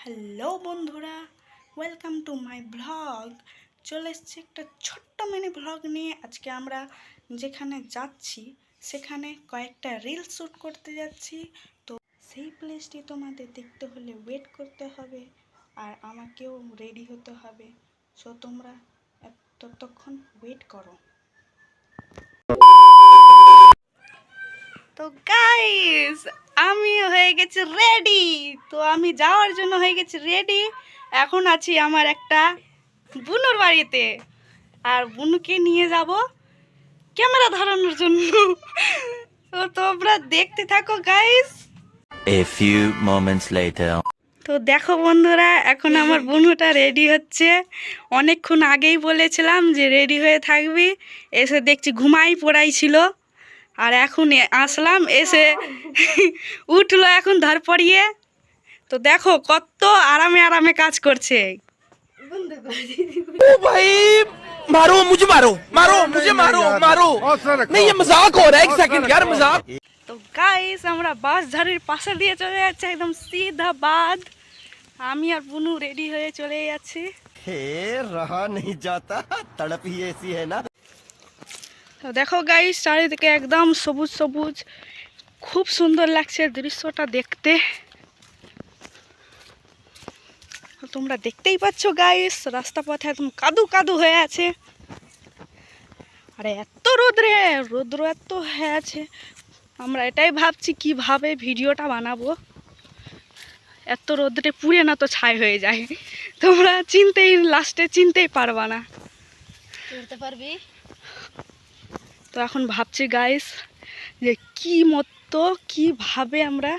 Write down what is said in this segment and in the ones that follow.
Hello বন্ধুরা, welcome to my blog. চলে এসেছি একটা ছোট্ট মিনি ব্লগ নিয়ে। আজকে আমরা যেখানে যাচ্ছি সেখানে কয়েকটা রিল শ্যুট করতে যাচ্ছি। তো সেই প্লেসটি তোমাদের দেখতে হলে ওয়েট করতে হবে আর আমাকেও রেডি হতে হবে। সো তোমরা ততক্ষণ ওয়েট করো। তো গাইস, আমি হয়ে গেছি রেডি। তো আমি যাওয়ার জন্য হয়ে গেছি রেডি। এখন আছি আমার একটা বুনুর বাড়িতে, আর বুনুকে নিয়ে যাব ক্যামেরা ধরানোর জন্য। তো তোমরা দেখতে থাকো guys. A few moments later. তো দেখো বন্ধুরা, এখন আমার বুনুটা রেডি হচ্ছে। অনেকক্ষণ আগেই বলেছিলাম যে রেডি হয়ে থাকবি, এসে দেখছি ঘুমাই পড়াই ছিল। আর এখন আসলাম, এসে উঠলো এখন ধর পড়িয়ে। তো দেখো কত আরামে আরামে কাজ করছে। ओ भाई मारो मुझे, मारो मारो मुझे, मारो मारो। नहीं ये मजाक हो रहा है, एक सेकंड यार मजाक। তো গাইস, আমরা বাস ঝাড়ির পাশে দিয়ে চলে যাচ্ছি একদম সিধা বাদ। আমি আর বুনু রেডি হয়ে চলে যাচ্ছি। हे रहा नहीं जाता, तड़प ही ऐसी है ना। তো দেখো গাইস, চারিদিকে একদম সবুজ সবুজ, খুব সুন্দর লাগছে দৃশ্যটা দেখতে। তোমরা দেখতেই পাচ্ছ গাইস, রাস্তা পথে একদম কাদু কাদু হয়ে আছে। আরে এত রৌদ্র এত হয়ে আছে। আমরা এটাই ভাবছি কিভাবে ভিডিওটা বানাবো, এত রোদ্রে পুড়ে না তো ছাই হয়ে যায়। তোমরা লাস্টে চিনতেই পারবা না। পারবি। তো এখন ভাবছি গাইস যে কিভাবে আমরা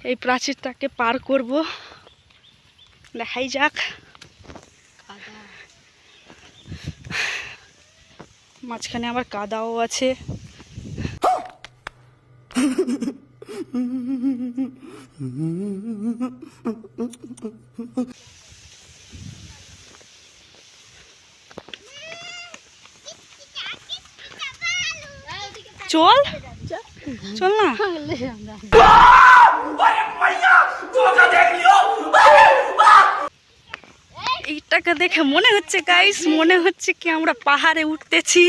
এই প্রাচীরটাকে পার করব। দেখাই যাক। মাঝখানে আবার কাদাও আছে। চল চল না। এইটাকে দেখে মনে হচ্ছে গাইস, মনে হচ্ছে কি আমরা পাহাড়ে উঠতেছি।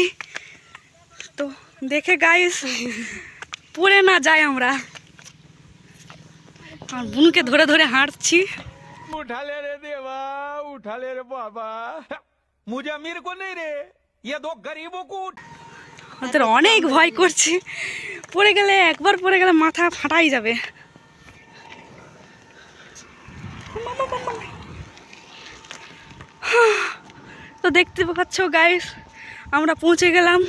তো দেখে গাইস পড়ে না যাই আমরা। আর বুনুকে ধরে ধরে হাঁটছি। उठा ले रे देवा, उठा ले रे बाबा। मुझे अमीर को नहीं रे, ये दो गरीबों को उठ। ওদের অনেক ভয় করছে, একবার পড়ে গেলে মাথা ফাটাই যাবে। তো দেখতে পাচ্ছ গাইস, আমরা পৌঁছে গেলাম।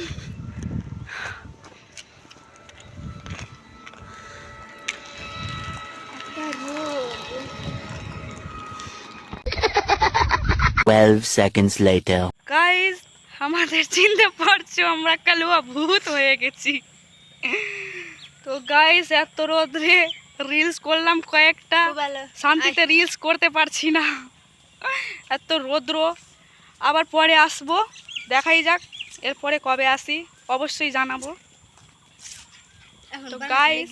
12 seconds later. গাইস, আমাদের চিনতে পারছো, আমরা কালুয়া ভূত হয়ে গেছি। তো গাইস, এত রোদ্রে রিলস করলাম কয়েকটা, শান্তিতে রিলস করতে পারছি না, এত রৌদ্র। আবার পরে আসবো, দেখাই যাক এরপরে কবে আসি, অবশ্যই জানাবো। তো গাইস,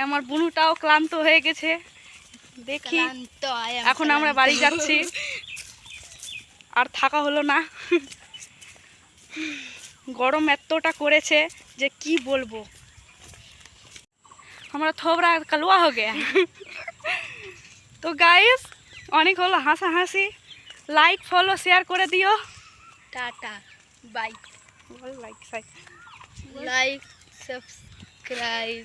আমার বুনুটাও ক্লান্ত হয়ে গেছে। দেখি এখন আমরা বাড়ি যাচ্ছি, আর থাকা হলো না। গরম এতটা করেছে যে কি বলবো, আমরা থোবরা কালুয়া হয়ে গেয়া। তো গাইস, অনেক হলো হাসাহাসি। লাইক ফলো শেয়ার করে দিও। Tata bye. Like subscribe.